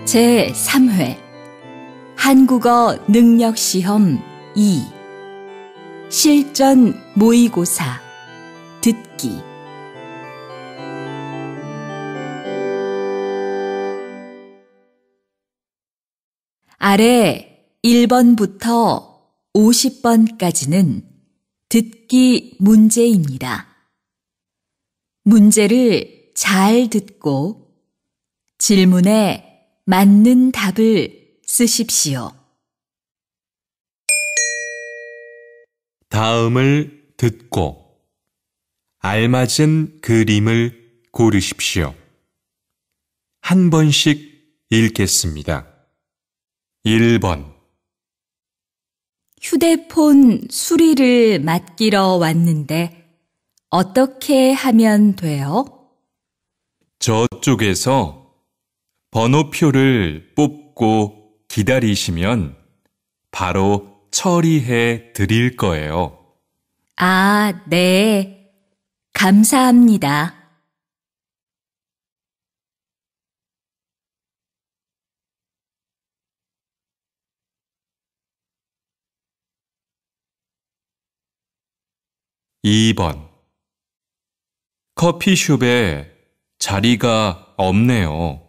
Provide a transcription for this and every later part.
제3회 한국어 능력시험 2 실전 모의고사 듣기 아래 1번부터 50번까지는 듣기 문제입니다. 문제를 잘 듣고 질문에 맞는 답을 쓰십시오. 다음을 듣고 알맞은 그림을 고르십시오. 한 번씩 읽겠습니다. 1번 휴대폰 수리를 맡기러 왔는데 어떻게 하면 돼요? 저쪽에서 번호표를 뽑고 기다리시면 바로 처리해 드릴 거예요. 아, 네. 감사합니다. 2번 커피숍에 자리가 없네요.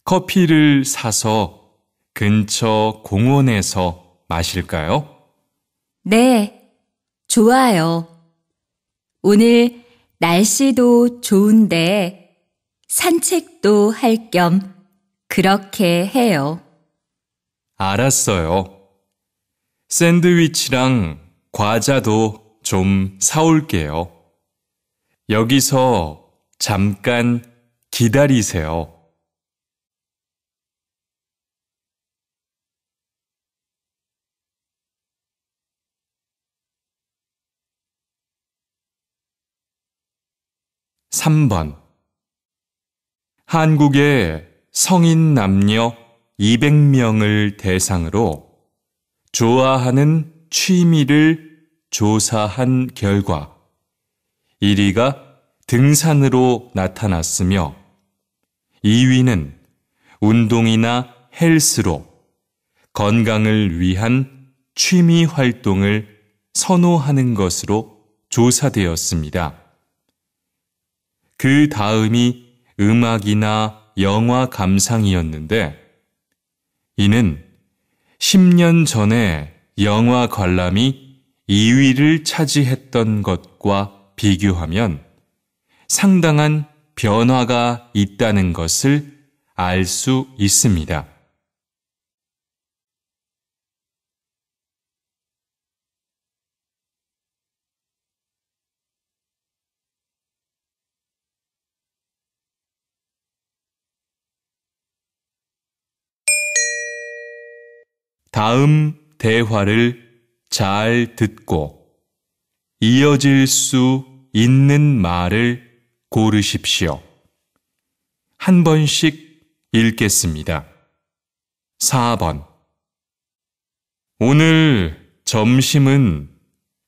커피를 사서 근처 공원에서 마실까요? 네, 좋아요. 오늘 날씨도 좋은데 산책도 할 겸 그렇게 해요. 알았어요. 샌드위치랑 과자도 좀 사올게요. 여기서 잠깐 기다리세요. 3번 한국의 성인 남녀 200명을 대상으로 좋아하는 취미를 조사한 결과 1위가 등산으로 나타났으며 2위는 운동이나 헬스로 건강을 위한 취미 활동을 선호하는 것으로 조사되었습니다. 그 다음이 음악이나 영화 감상이었는데 이는 10년 전에 영화 관람이 2위를 차지했던 것과 비교하면 상당한 변화가 있다는 것을 알 수 있습니다. 다음 대화를 잘 듣고 이어질 수 있는 말을 고르십시오. 한 번씩 읽겠습니다. 4번 오늘 점심은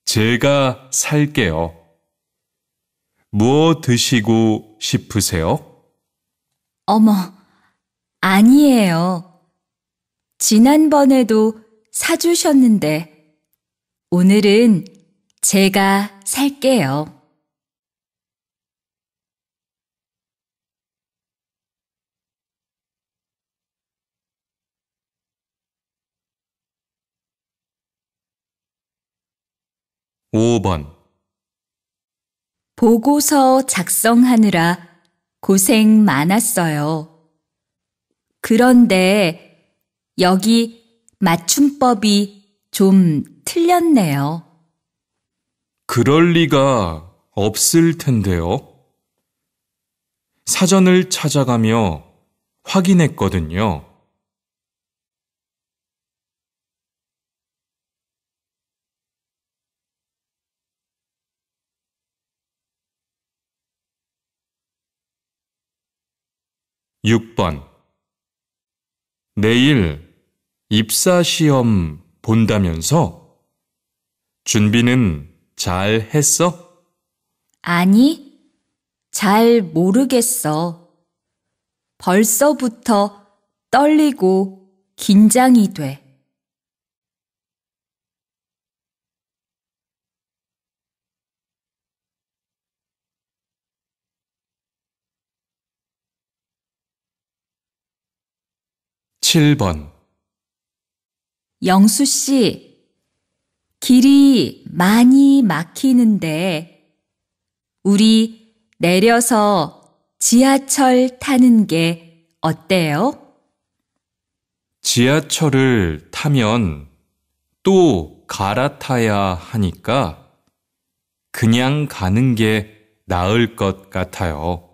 제가 살게요. 뭐 드시고 싶으세요? 어머, 아니에요. 지난번에도 사주셨는데 오늘은 제가 살게요. 5번 보고서 작성하느라 고생 많았어요. 그런데 여기 맞춤법이 좀 틀렸네요. 그럴 리가 없을 텐데요. 사전을 찾아가며 확인했거든요. 6번 내일 입사시험 본다면서? 준비는 잘 했어? 아니, 잘 모르겠어. 벌써부터 떨리고 긴장이 돼. 칠 번 영수 씨, 길이 많이 막히는데 우리 내려서 지하철 타는 게 어때요? 지하철을 타면 또 갈아타야 하니까 그냥 가는 게 나을 것 같아요.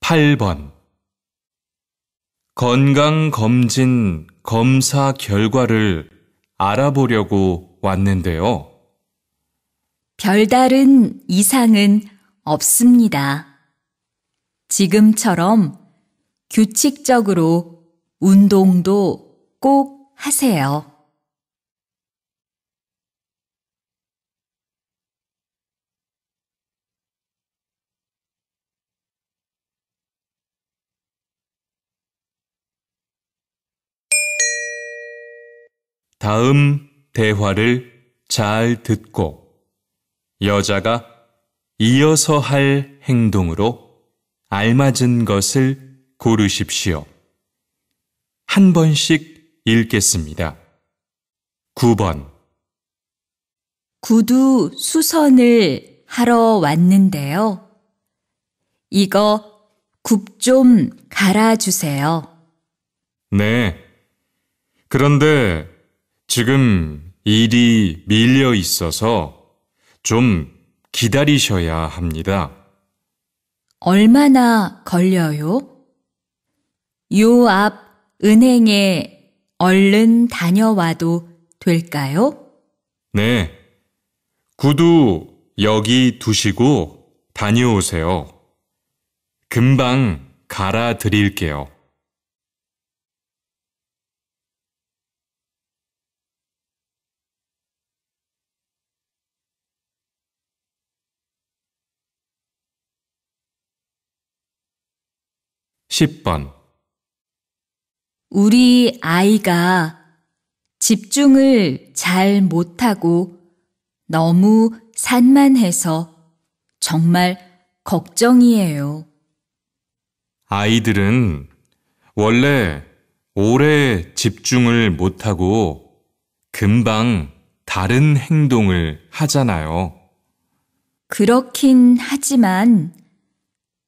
팔 번 건강검진 검사 결과를 알아보려고 왔는데요. 별다른 이상은 없습니다. 지금처럼 규칙적으로 운동도 꼭 하세요. 다음 대화를 잘 듣고 여자가 이어서 할 행동으로 알맞은 것을 고르십시오. 한 번씩 읽겠습니다. 9번 구두 수선을 하러 왔는데요. 이거 굽 좀 갈아주세요. 네. 그런데 지금 일이 밀려 있어서 좀 기다리셔야 합니다. 얼마나 걸려요? 요 앞 은행에 얼른 다녀와도 될까요? 네. 구두 여기 두시고 다녀오세요. 금방 갈아 드릴게요. 10번 우리 아이가 집중을 잘 못하고 너무 산만해서 정말 걱정이에요. 아이들은 원래 오래 집중을 못하고 금방 다른 행동을 하잖아요. 그렇긴 하지만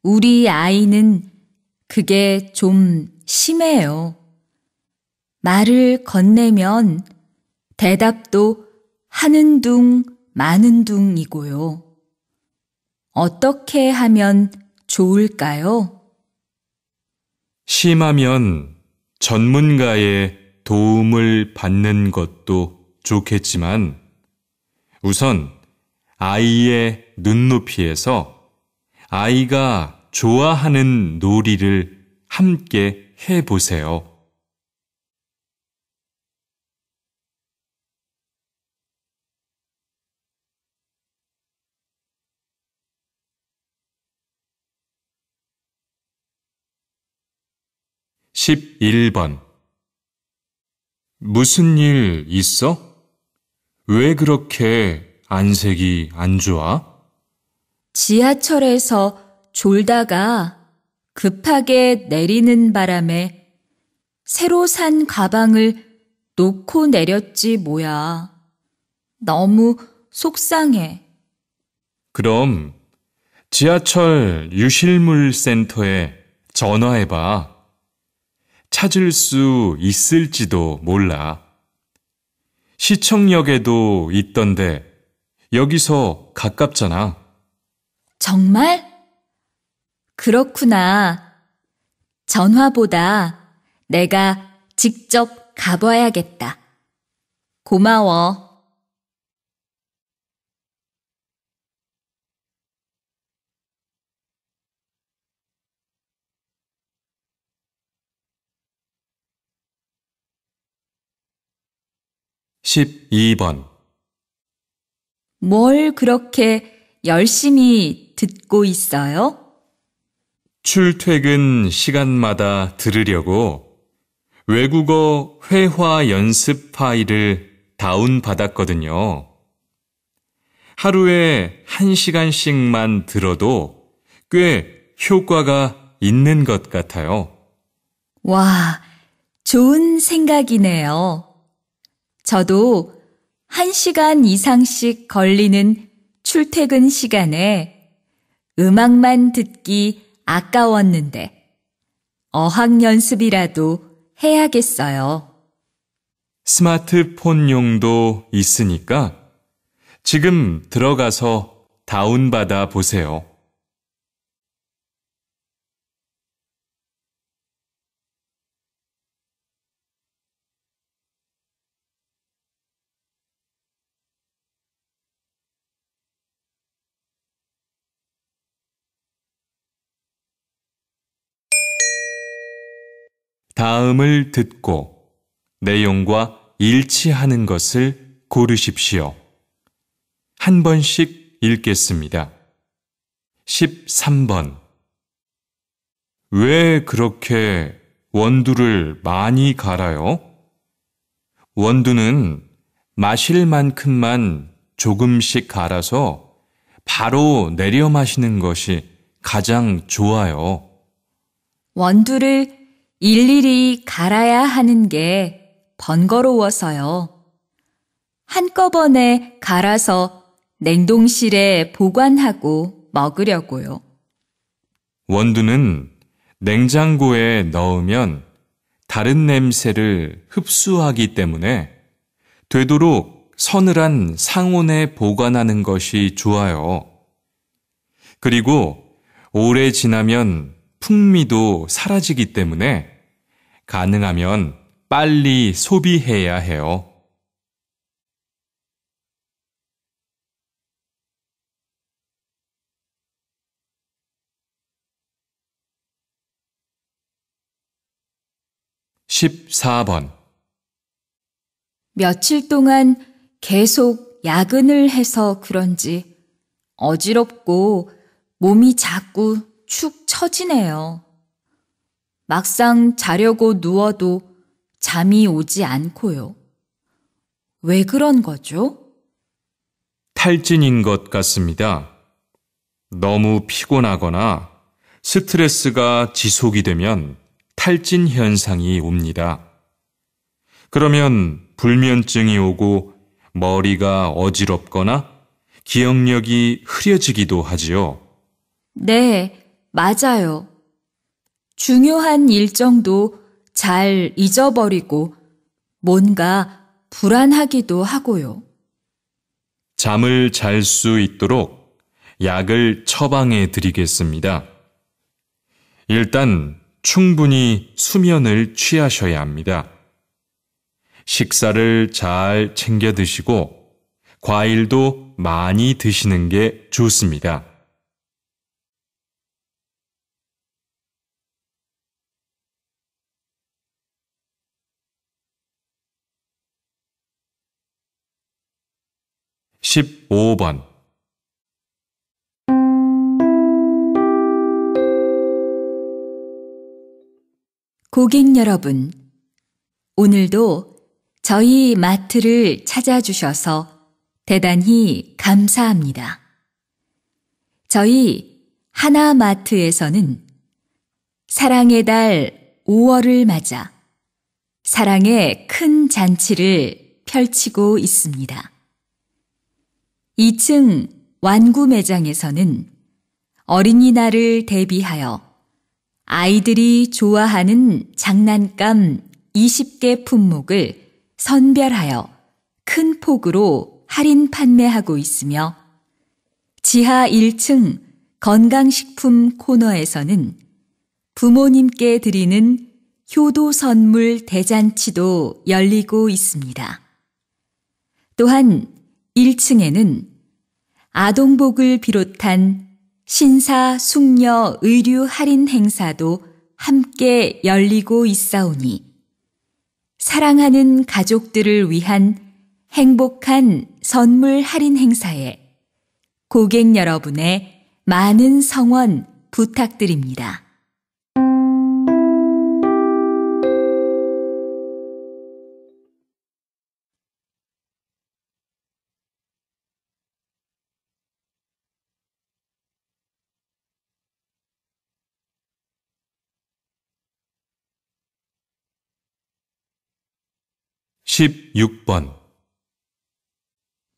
우리 아이는 그게 좀 심해요. 말을 건네면 대답도 하는 둥 마는 둥이고요. 어떻게 하면 좋을까요? 심하면 전문가의 도움을 받는 것도 좋겠지만 우선 아이의 눈높이에서 아이가 좋아하는 놀이를 함께 해보세요. 11번 무슨 일 있어? 왜 그렇게 안색이 안 좋아? 지하철에서 졸다가 급하게 내리는 바람에 새로 산 가방을 놓고 내렸지 뭐야. 너무 속상해. 그럼 지하철 유실물 센터에 전화해봐. 찾을 수 있을지도 몰라. 시청역에도 있던데 여기서 가깝잖아. 정말? 그렇구나. 전화보다 내가 직접 가봐야겠다. 고마워. 12번. 뭘 그렇게 열심히 듣고 있어요? 출퇴근 시간마다 들으려고 외국어 회화 연습 파일을 다운받았거든요. 하루에 1시간씩만 들어도 꽤 효과가 있는 것 같아요. 와, 좋은 생각이네요. 저도 1시간 이상씩 걸리는 출퇴근 시간에 음악만 듣기 아까웠는데 어학 연습이라도 해야겠어요. 스마트폰용도 있으니까 지금 들어가서 다운받아 보세요. 다음을 듣고 내용과 일치하는 것을 고르십시오. 한 번씩 읽겠습니다. 13번. 왜 그렇게 원두를 많이 갈아요? 원두는 마실 만큼만 조금씩 갈아서 바로 내려 마시는 것이 가장 좋아요. 원두를 일일이 갈아야 하는 게 번거로워서요. 한꺼번에 갈아서 냉동실에 보관하고 먹으려고요. 원두는 냉장고에 넣으면 다른 냄새를 흡수하기 때문에 되도록 서늘한 상온에 보관하는 것이 좋아요. 그리고 오래 지나면 풍미도 사라지기 때문에 가능하면 빨리 소비해야 해요. (14번) 며칠 동안 계속 야근을 해서 그런지 어지럽고 몸이 자꾸 축 처지네요. 막상 자려고 누워도 잠이 오지 않고요. 왜 그런 거죠? 탈진인 것 같습니다. 너무 피곤하거나 스트레스가 지속이 되면 탈진 현상이 옵니다. 그러면 불면증이 오고 머리가 어지럽거나 기억력이 흐려지기도 하지요. 네, 맞아요. 중요한 일정도 잘 잊어버리고 뭔가 불안하기도 하고요. 잠을 잘 수 있도록 약을 처방해 드리겠습니다. 일단 충분히 수면을 취하셔야 합니다. 식사를 잘 챙겨 드시고 과일도 많이 드시는 게 좋습니다. (15번) 고객 여러분, 오늘도 저희 마트를 찾아주셔서 대단히 감사합니다. 저희 하나마트에서는 사랑의 달 5월을 맞아 사랑의 큰 잔치를 펼치고 있습니다. 2층 완구 매장에서는 어린이날을 대비하여 아이들이 좋아하는 장난감 20개 품목을 선별하여 큰 폭으로 할인 판매하고 있으며 지하 1층 건강식품 코너에서는 부모님께 드리는 효도 선물 대잔치도 열리고 있습니다. 또한 1층에는 아동복을 비롯한 신사, 숙녀, 의류 할인 행사도 함께 열리고 있사오니 사랑하는 가족들을 위한 행복한 선물 할인 행사에 고객 여러분의 많은 성원 부탁드립니다. (16번)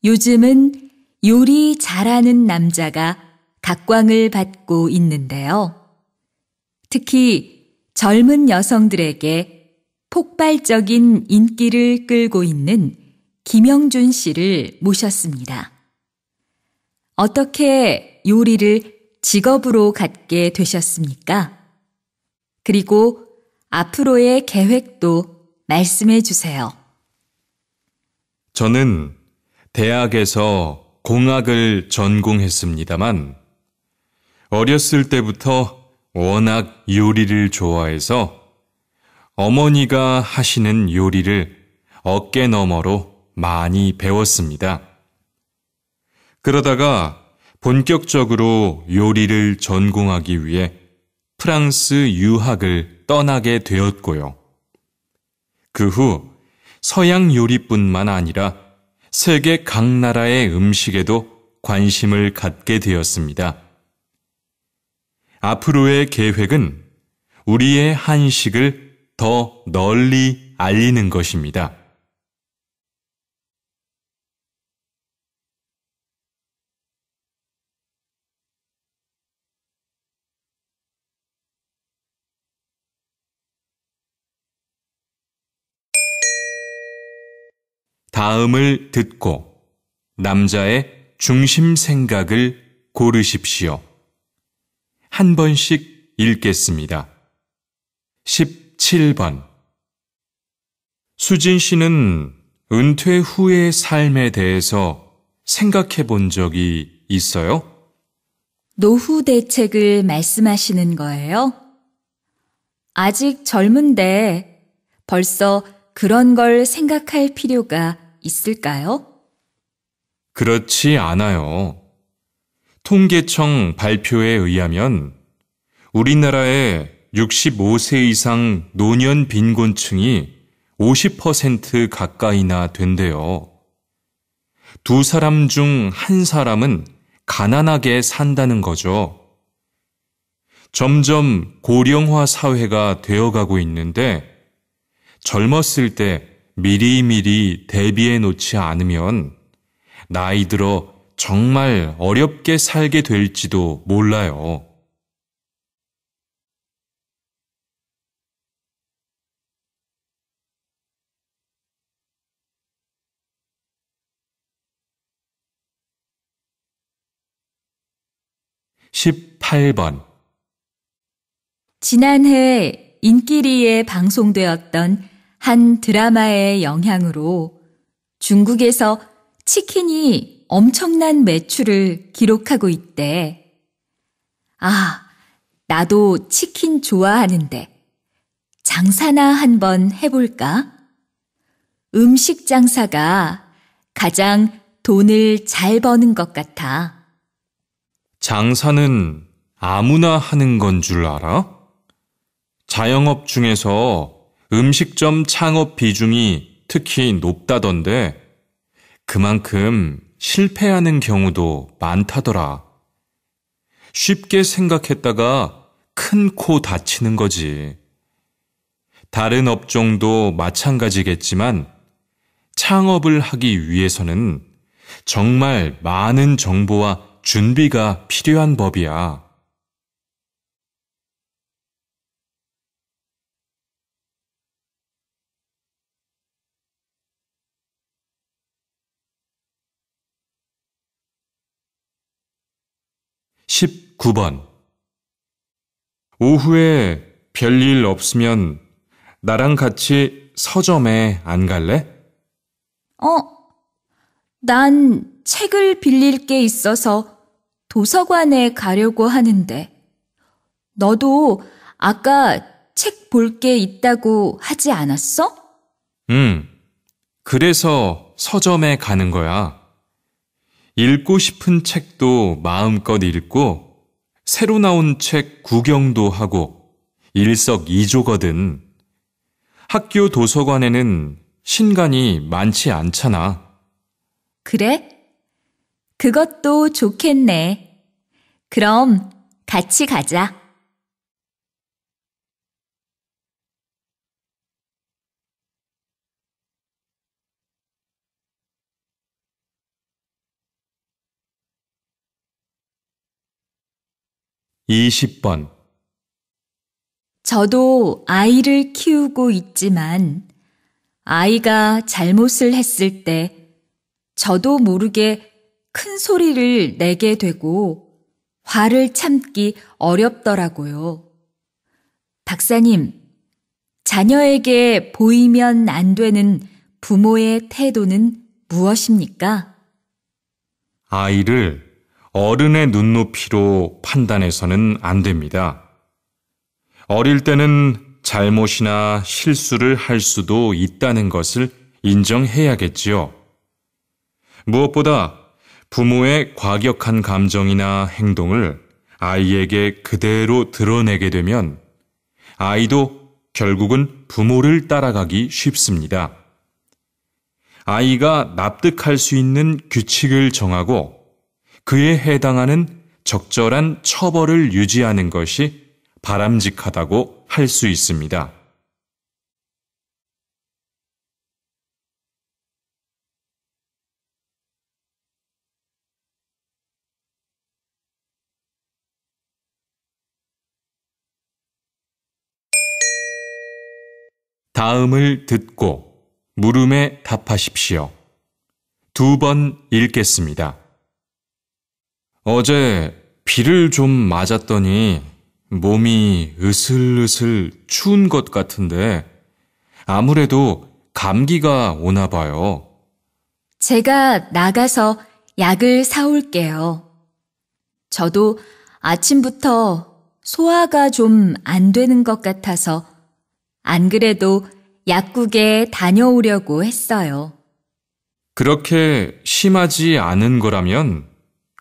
요즘은 요리 잘하는 남자가 각광을 받고 있는데요. 특히 젊은 여성들에게 폭발적인 인기를 끌고 있는 김영준 씨를 모셨습니다. 어떻게 요리를 직업으로 갖게 되셨습니까? 그리고 앞으로의 계획도 말씀해 주세요. 저는 대학에서 공학을 전공했습니다만 어렸을 때부터 워낙 요리를 좋아해서 어머니가 하시는 요리를 어깨너머로 많이 배웠습니다. 그러다가 본격적으로 요리를 전공하기 위해 프랑스 유학을 떠나게 되었고요. 그 후 서양 요리뿐만 아니라 세계 각 나라의 음식에도 관심을 갖게 되었습니다. 앞으로의 계획은 우리의 한식을 더 널리 알리는 것입니다. 다음을 듣고 남자의 중심 생각을 고르십시오. 한 번씩 읽겠습니다. 17번. 수진 씨는 은퇴 후의 삶에 대해서 생각해 본 적이 있어요? 노후 대책을 말씀하시는 거예요? 아직 젊은데 벌써 그런 걸 생각할 필요가 있을까요? 그렇지 않아요. 통계청 발표에 의하면 우리나라의 65세 이상 노년 빈곤층이 50% 가까이나 된대요. 두 사람 중 한 사람은 가난하게 산다는 거죠. 점점 고령화 사회가 되어가고 있는데 젊었을 때 미리미리 대비해 놓지 않으면 나이 들어 정말 어렵게 살게 될지도 몰라요. (18번) 지난해 인기리에 방송되었던 한 드라마의 영향으로 중국에서 치킨이 엄청난 매출을 기록하고 있대. 아, 나도 치킨 좋아하는데 장사나 한번 해볼까? 음식 장사가 가장 돈을 잘 버는 것 같아. 장사는 아무나 하는 건 줄 알아? 자영업 중에서 음식점 창업 비중이 특히 높다던데 그만큼 실패하는 경우도 많다더라. 쉽게 생각했다가 큰 코 다치는 거지. 다른 업종도 마찬가지겠지만 창업을 하기 위해서는 정말 많은 정보와 준비가 필요한 법이야. (19번) 오후에 별일 없으면 나랑 같이 서점에 안 갈래? 난 책을 빌릴 게 있어서 도서관에 가려고 하는데. 너도 아까 책 볼 게 있다고 하지 않았어? 그래서 서점에 가는 거야. 읽고 싶은 책도 마음껏 읽고, 새로 나온 책 구경도 하고, 일석이조거든. 학교 도서관에는 신간이 많지 않잖아. 그래? 그것도 좋겠네. 그럼 같이 가자. (20번) 저도 아이를 키우고 있지만 아이가 잘못을 했을 때 저도 모르게 큰 소리를 내게 되고 화를 참기 어렵더라고요. 박사님, 자녀에게 보이면 안 되는 부모의 태도는 무엇입니까? 아이를 어른의 눈높이로 판단해서는 안 됩니다. 어릴 때는 잘못이나 실수를 할 수도 있다는 것을 인정해야겠지요. 무엇보다 부모의 과격한 감정이나 행동을 아이에게 그대로 드러내게 되면 아이도 결국은 부모를 따라가기 쉽습니다. 아이가 납득할 수 있는 규칙을 정하고 그에 해당하는 적절한 처벌을 유지하는 것이 바람직하다고 할 수 있습니다. 다음을 듣고 물음에 답하십시오. 2번 읽겠습니다. 어제 비를 좀 맞았더니 몸이 으슬으슬 추운 것 같은데 아무래도 감기가 오나 봐요. 제가 나가서 약을 사올게요. 저도 아침부터 소화가 좀 안 되는 것 같아서 안 그래도 약국에 다녀오려고 했어요. 그렇게 심하지 않은 거라면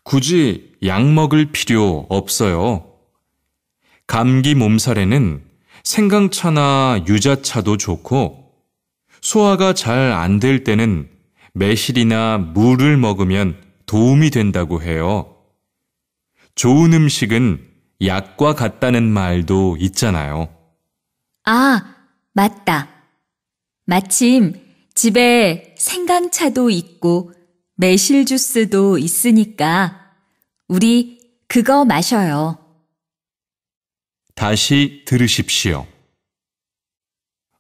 굳이 약 먹을 필요 없어요. 감기 몸살에는 생강차나 유자차도 좋고 소화가 잘 안 될 때는 매실이나 물을 먹으면 도움이 된다고 해요. 좋은 음식은 약과 같다는 말도 있잖아요. 아, 맞다. 마침 집에 생강차도 있고 매실 주스도 있으니까 우리 그거 마셔요. 다시 들으십시오.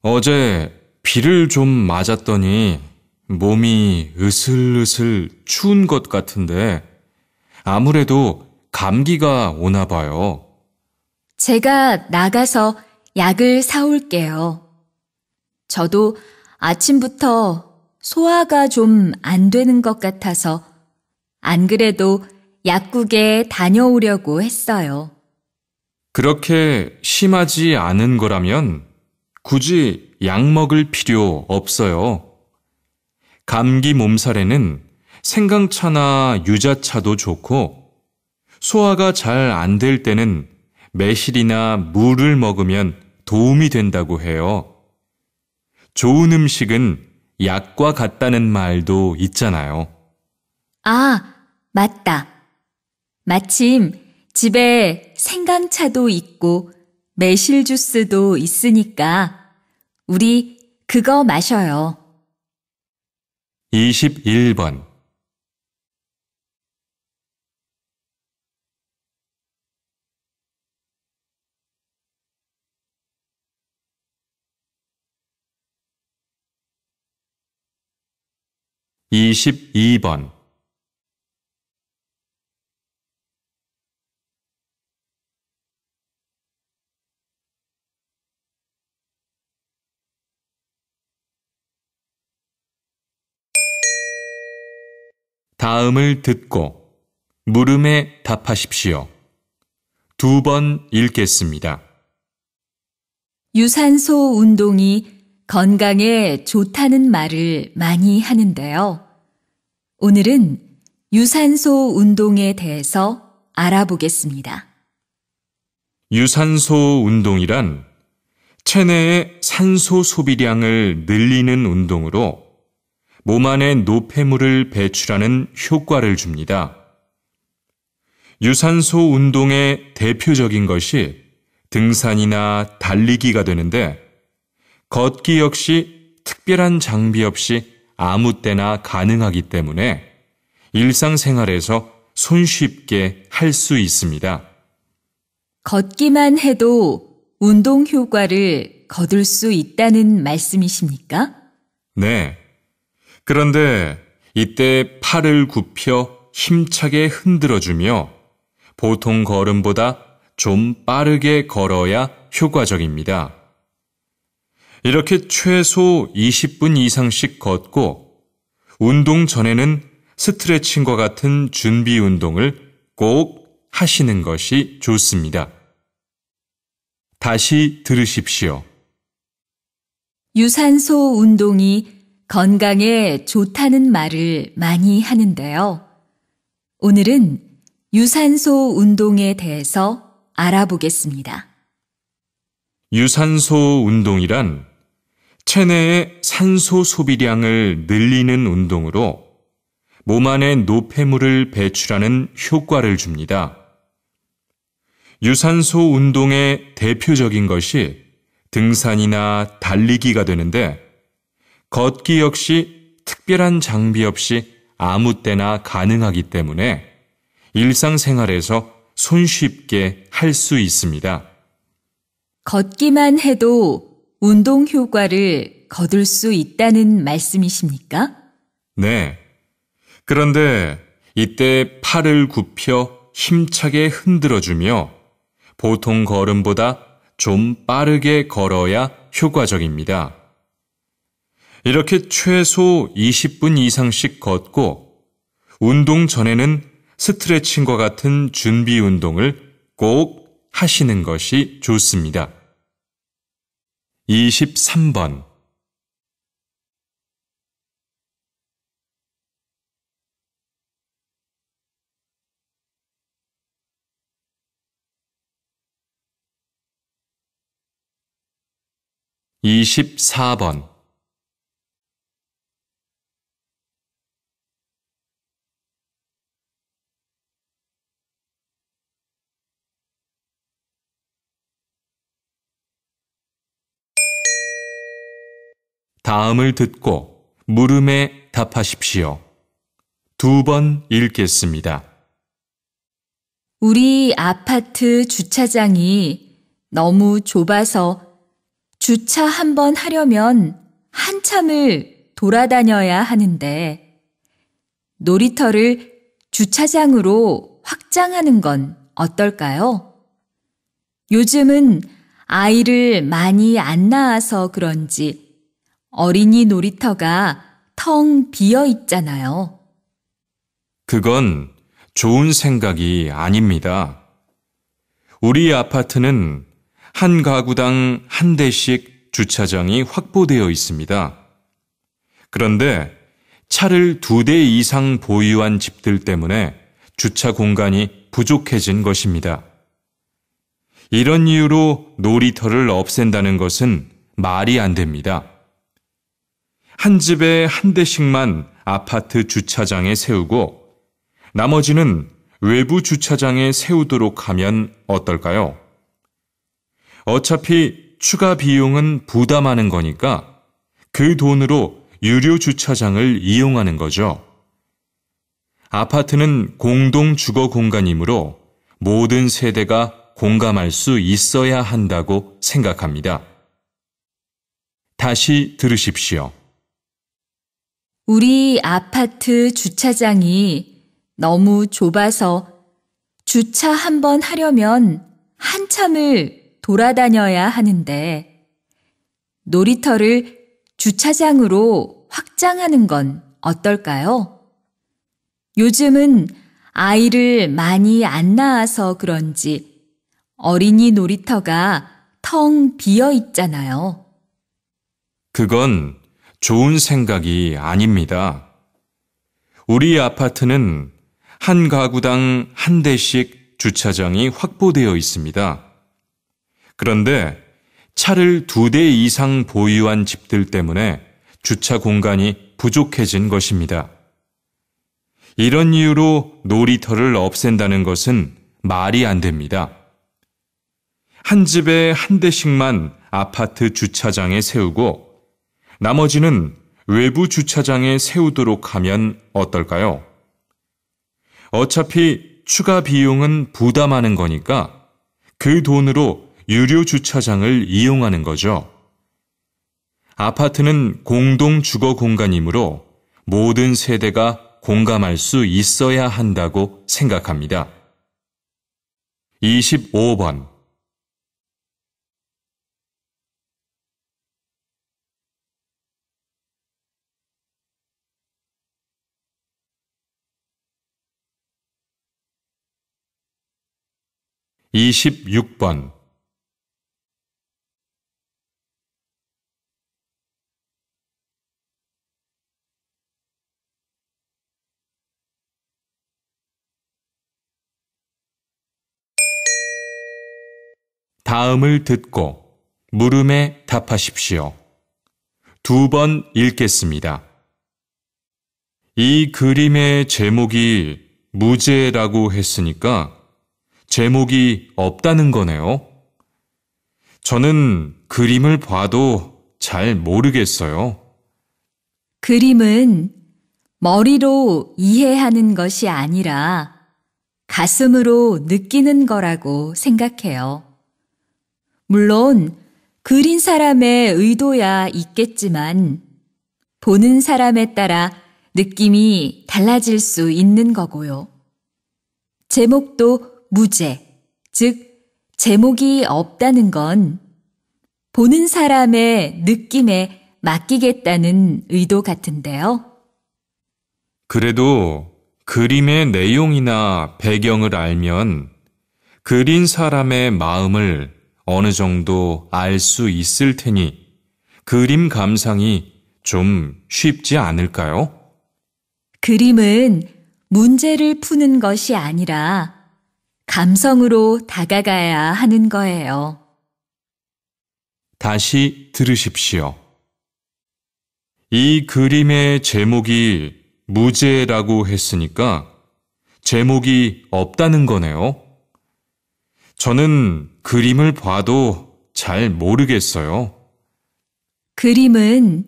어제 비를 좀 맞았더니 몸이 으슬으슬 추운 것 같은데 아무래도 감기가 오나 봐요. 제가 나가서 약을 사올게요. 저도 아침부터 소화가 좀 안 되는 것 같아서 안 그래도 약국에 다녀오려고 했어요. 그렇게 심하지 않은 거라면 굳이 약 먹을 필요 없어요. 감기 몸살에는 생강차나 유자차도 좋고 소화가 잘 안 될 때는 매실이나 물을 먹으면 도움이 된다고 해요. 좋은 음식은 약과 같다는 말도 있잖아요. 아, 맞다. 마침 집에 생강차도 있고 매실 주스도 있으니까 우리 그거 마셔요. 21번 22번 다음을 듣고 물음에 답하십시오. 2번 읽겠습니다. 유산소 운동이 건강에 좋다는 말을 많이 하는데요. 오늘은 유산소 운동에 대해서 알아보겠습니다. 유산소 운동이란 체내의 산소 소비량을 늘리는 운동으로 몸 안에 노폐물을 배출하는 효과를 줍니다. 유산소 운동의 대표적인 것이 등산이나 달리기가 되는데 걷기 역시 특별한 장비 없이 아무 때나 가능하기 때문에 일상생활에서 손쉽게 할 수 있습니다. 걷기만 해도 운동 효과를 거둘 수 있다는 말씀이십니까? 네. 그런데 이때 팔을 굽혀 힘차게 흔들어주며 보통 걸음보다 좀 빠르게 걸어야 효과적입니다. 이렇게 최소 20분 이상씩 걷고 운동 전에는 스트레칭과 같은 준비 운동을 꼭 하시는 것이 좋습니다. 다시 들으십시오. 유산소 운동이 건강에 좋다는 말을 많이 하는데요. 오늘은 유산소 운동에 대해서 알아보겠습니다. 유산소 운동이란 체내의 산소 소비량을 늘리는 운동으로 몸 안에 노폐물을 배출하는 효과를 줍니다. 유산소 운동의 대표적인 것이 등산이나 달리기가 되는데 걷기 역시 특별한 장비 없이 아무 때나 가능하기 때문에 일상생활에서 손쉽게 할 수 있습니다. 걷기만 해도 운동 효과를 거둘 수 있다는 말씀이십니까? 네. 그런데 이때 팔을 굽혀 힘차게 흔들어주며 보통 걸음보다 좀 빠르게 걸어야 효과적입니다. 이렇게 최소 20분 이상씩 걷고 운동 전에는 스트레칭과 같은 준비 운동을 꼭 하시는 것이 좋습니다. 23번 24번 다음을 듣고 물음에 답하십시오. 2번 읽겠습니다. 우리 아파트 주차장이 너무 좁아서 주차 한번 하려면 한참을 돌아다녀야 하는데 놀이터를 주차장으로 확장하는 건 어떨까요? 요즘은 아이를 많이 안 낳아서 그런지 어린이 놀이터가 텅 비어 있잖아요. 그건 좋은 생각이 아닙니다. 우리 아파트는 한 가구당 한 대씩 주차장이 확보되어 있습니다. 그런데 차를 2대 이상 보유한 집들 때문에 주차 공간이 부족해진 것입니다. 이런 이유로 놀이터를 없앤다는 것은 말이 안 됩니다. 한 집에 한 대씩만 아파트 주차장에 세우고 나머지는 외부 주차장에 세우도록 하면 어떨까요? 어차피 추가 비용은 부담하는 거니까 그 돈으로 유료 주차장을 이용하는 거죠. 아파트는 공동 주거 공간이므로 모든 세대가 공감할 수 있어야 한다고 생각합니다. 다시 들으십시오. 우리 아파트 주차장이 너무 좁아서 주차 한번 하려면 한참을 돌아다녀야 하는데 놀이터를 주차장으로 확장하는 건 어떨까요? 요즘은 아이를 많이 안 낳아서 그런지 어린이 놀이터가 텅 비어 있잖아요. 그건 좋은 생각이 아닙니다. 우리 아파트는 한 가구당 한 대씩 주차장이 확보되어 있습니다. 그런데 차를 2대 이상 보유한 집들 때문에 주차 공간이 부족해진 것입니다. 이런 이유로 놀이터를 없앤다는 것은 말이 안 됩니다. 한 집에 한 대씩만 아파트 주차장에 세우고 나머지는 외부 주차장에 세우도록 하면 어떨까요? 어차피 추가 비용은 부담하는 거니까 그 돈으로 유료 주차장을 이용하는 거죠. 아파트는 공동 주거 공간이므로 모든 세대가 공감할 수 있어야 한다고 생각합니다. 25번 26번 다음을 듣고 물음에 답하십시오. 2번 읽겠습니다. 이 그림의 제목이 무죄라고 했으니까 제목이 없다는 거네요. 저는 그림을 봐도 잘 모르겠어요. 그림은 머리로 이해하는 것이 아니라 가슴으로 느끼는 거라고 생각해요. 물론 그린 사람의 의도야 있겠지만 보는 사람에 따라 느낌이 달라질 수 있는 거고요. 제목도 무죄, 즉 제목이 없다는 건 보는 사람의 느낌에 맡기겠다는 의도 같은데요. 그래도 그림의 내용이나 배경을 알면 그린 사람의 마음을 어느 정도 알 수 있을 테니 그림 감상이 좀 쉽지 않을까요? 그림은 문제를 푸는 것이 아니라 감성으로 다가가야 하는 거예요. 다시 들으십시오. 이 그림의 제목이 무죄라고 했으니까 제목이 없다는 거네요. 저는 그림을 봐도 잘 모르겠어요. 그림은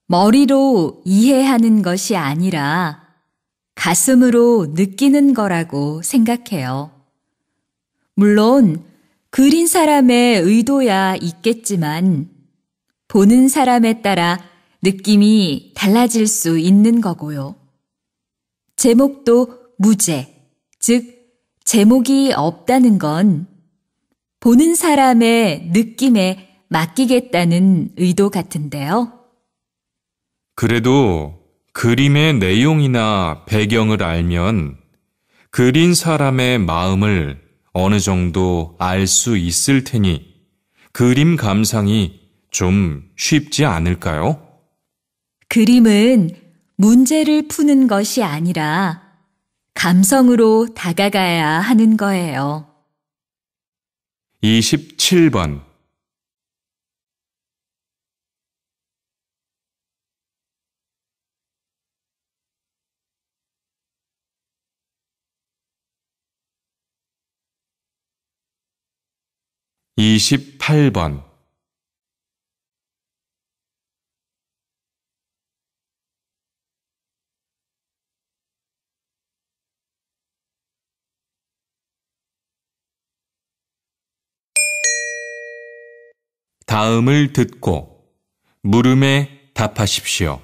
머리로 이해하는 것이 아니라 가슴으로 느끼는 거라고 생각해요. 물론 그린 사람의 의도야 있겠지만 보는 사람에 따라 느낌이 달라질 수 있는 거고요. 제목도 무죄, 즉 제목이 없다는 건 보는 사람의 느낌에 맡기겠다는 의도 같은데요. 그래도 그림의 내용이나 배경을 알면 그린 사람의 마음을 어느 정도 알 수 있을 테니 그림 감상이 좀 쉽지 않을까요? 그림은 문제를 푸는 것이 아니라 감성으로 다가가야 하는 거예요. 27번 28번 '다음을 듣고 물음에 답하십시오.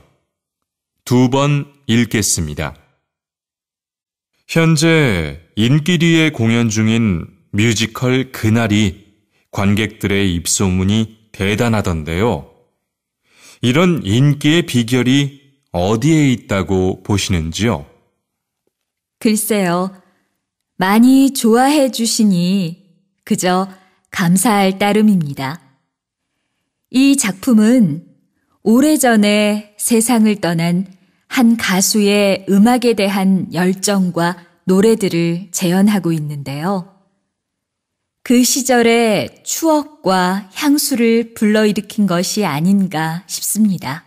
2번 읽겠습니다. 현재 인기리에 공연 중인 뮤지컬 그날이 관객들의 입소문이 대단하던데요. 이런 인기의 비결이 어디에 있다고 보시는지요? 글쎄요, 많이 좋아해 주시니 그저 감사할 따름입니다. 이 작품은 오래전에 세상을 떠난 한 가수의 음악에 대한 열정과 노래들을 재현하고 있는데요. 그 시절의 추억과 향수를 불러일으킨 것이 아닌가 싶습니다.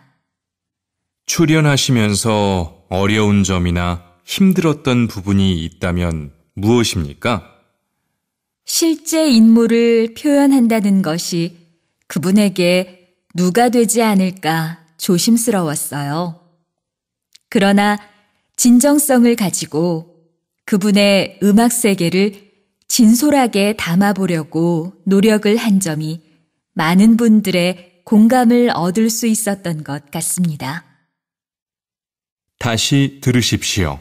출연하시면서 어려운 점이나 힘들었던 부분이 있다면 무엇입니까? 실제 인물을 표현한다는 것이 그분에게 누가 되지 않을까 조심스러웠어요. 그러나 진정성을 가지고 그분의 음악 세계를 진솔하게 담아보려고 노력을 한 점이 많은 분들의 공감을 얻을 수 있었던 것 같습니다. 다시 들으십시오.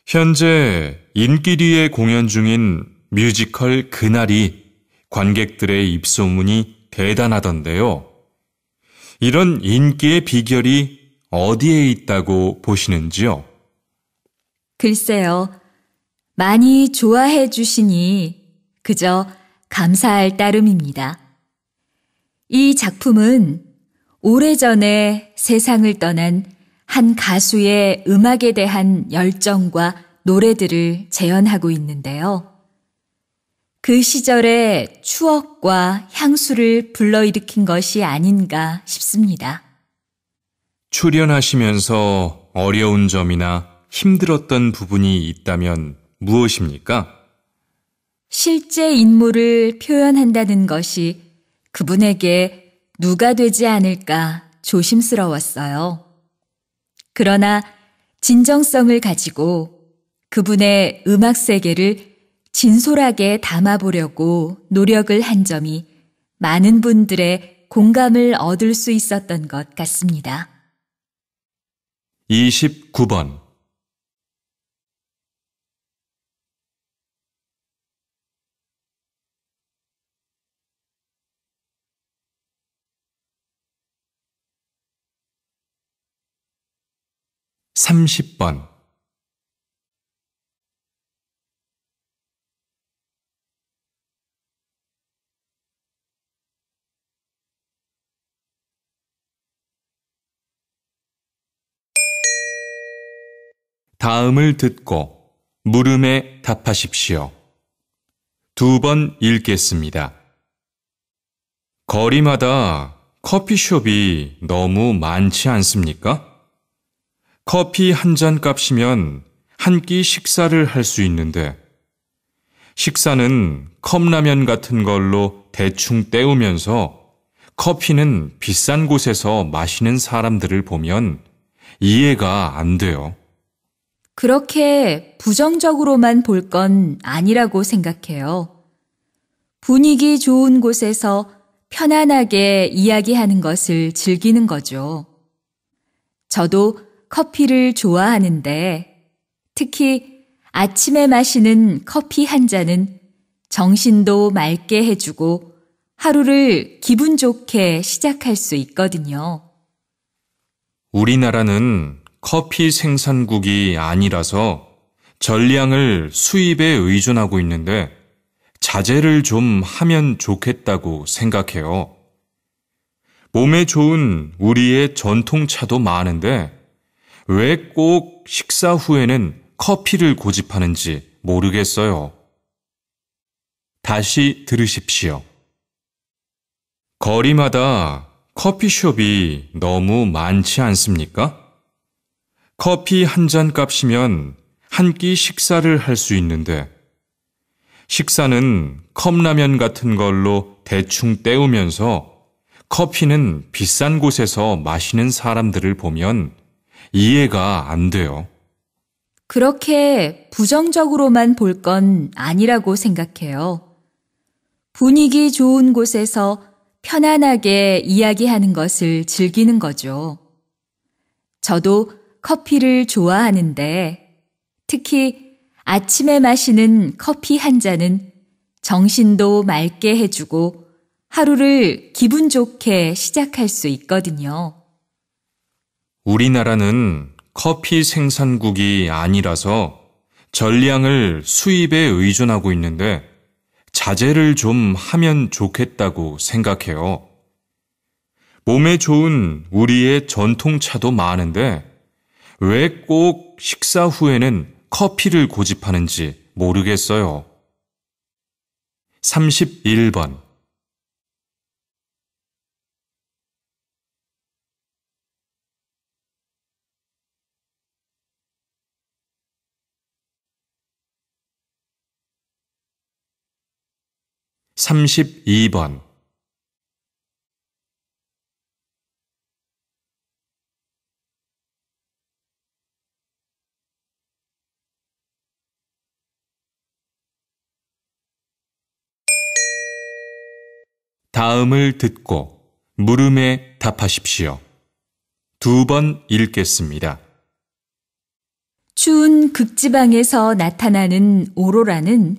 현재 인기리에 공연 중인 뮤지컬 그날이 관객들의 입소문이 대단하던데요. 이런 인기의 비결이 어디에 있다고 보시는지요? 글쎄요, 많이 좋아해 주시니 그저 감사할 따름입니다. 이 작품은 오래전에 세상을 떠난 한 가수의 음악에 대한 열정과 노래들을 재현하고 있는데요. 그 시절의 추억과 향수를 불러일으킨 것이 아닌가 싶습니다. 출연하시면서 어려운 점이나 힘들었던 부분이 있다면 무엇입니까? 실제 인물을 표현한다는 것이 그분에게 누가 되지 않을까 조심스러웠어요. 그러나 진정성을 가지고 그분의 음악 세계를 진솔하게 담아보려고 노력을 한 점이 많은 분들의 공감을 얻을 수 있었던 것 같습니다. 29번. (30번) 다음을 듣고 물음에 답하십시오. 2번 읽겠습니다. 거리마다 커피숍이 너무 많지 않습니까? 커피 한 잔 값이면 한 끼 식사를 할 수 있는데 식사는 컵라면 같은 걸로 대충 때우면서 커피는 비싼 곳에서 마시는 사람들을 보면 이해가 안 돼요. 그렇게 부정적으로만 볼 건 아니라고 생각해요. 분위기 좋은 곳에서 편안하게 이야기하는 것을 즐기는 거죠. 저도 커피를 좋아하는데 특히 아침에 마시는 커피 한 잔은 정신도 맑게 해주고 하루를 기분 좋게 시작할 수 있거든요. 우리나라는 커피 생산국이 아니라서 전량을 수입에 의존하고 있는데 자제를 좀 하면 좋겠다고 생각해요. 몸에 좋은 우리의 전통차도 많은데 왜 꼭 식사 후에는 커피를 고집하는지 모르겠어요. 다시 들으십시오. 거리마다 커피숍이 너무 많지 않습니까? 커피 한 잔 값이면 한 끼 식사를 할 수 있는데 식사는 컵라면 같은 걸로 대충 때우면서 커피는 비싼 곳에서 마시는 사람들을 보면 이해가 안 돼요. 그렇게 부정적으로만 볼 건 아니라고 생각해요. 분위기 좋은 곳에서 편안하게 이야기하는 것을 즐기는 거죠. 저도 커피를 좋아하는데 특히 아침에 마시는 커피 한 잔은 정신도 맑게 해주고 하루를 기분 좋게 시작할 수 있거든요. 우리나라는 커피 생산국이 아니라서 전량을 수입에 의존하고 있는데 자제를 좀 하면 좋겠다고 생각해요. 몸에 좋은 우리의 전통차도 많은데 왜 꼭 식사 후에는 커피를 고집하는지 모르겠어요. 31번. 32번. '다음을 듣고 물음에 답하십시오. 2번 읽겠습니다. 추운 극지방에서 나타나는 오로라는